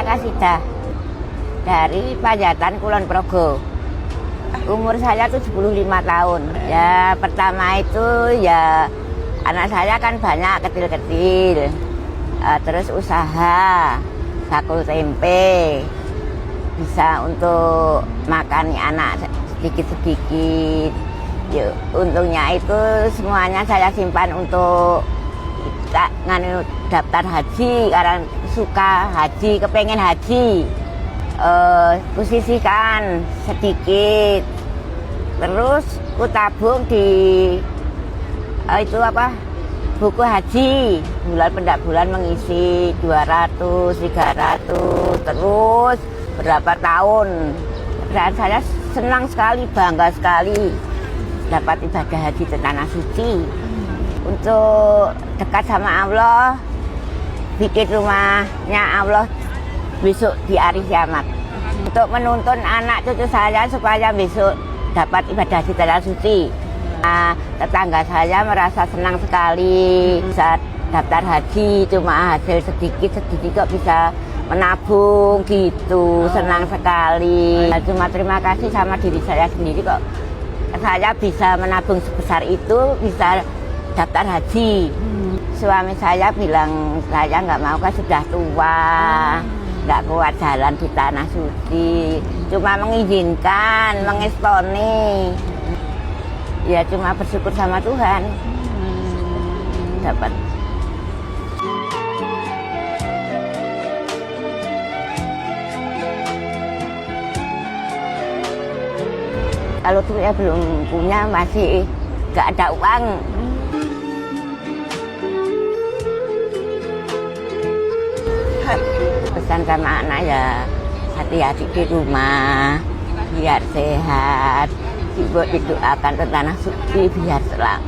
saya Kasidah dari Panjatan Kulon Progo. Umur saya 75 tahun. Ya pertama itu ya anak saya kan banyak kecil-kecil. Terus usaha bakul tempe. Bisa untuk makani anak sedikit-sedikit. Ya, untungnya itu semuanya saya simpan untuk daftar haji karena suka haji, kepengen haji. Kusisihkan sedikit, terus kutabung di itu apa buku haji bulan pendak bulan mengisi 200, 300 terus berapa tahun. Dan saya senang sekali, bangga sekali dapat ibadah haji ke tanah suci. Untuk dekat sama Allah, bikin rumahnya Allah besok di hari kiamat. Untuk menuntun anak cucu saya supaya besok dapat ibadah haji tanah suci. Tetangga saya merasa senang sekali bisa daftar haji, cuma hasil sedikit-sedikit kok bisa menabung gitu, senang sekali. Cuma terima kasih sama diri saya sendiri kok saya bisa menabung sebesar itu, bisa daftar haji. Suami saya bilang saya nggak mau, kan sudah tua, nggak kuat jalan di tanah suci, cuma mengizinkan, mengestoni. Ya cuma bersyukur sama Tuhan dapat. Kalau tuh ya belum punya, masih nggak ada uang. Pesan sama anak ya hati-hati di rumah, biar sehat. Ibu didoakan ke tanah suci biar selamat.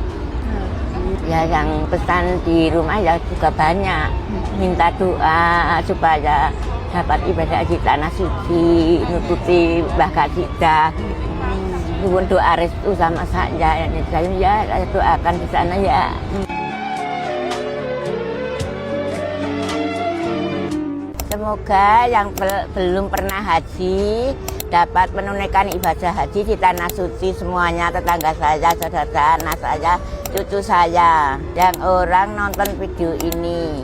Ya yang pesan di rumah ya juga banyak, minta doa supaya dapat ibadah haji tanah suci, nututi Mbah Kasidah. Nuwun doa restu sama saya doakan di sana ya. Semoga yang belum pernah haji dapat menunaikan ibadah haji di tanah suci semuanya, tetangga saya, saudara anak saya, cucu saya, yang orang nonton video ini.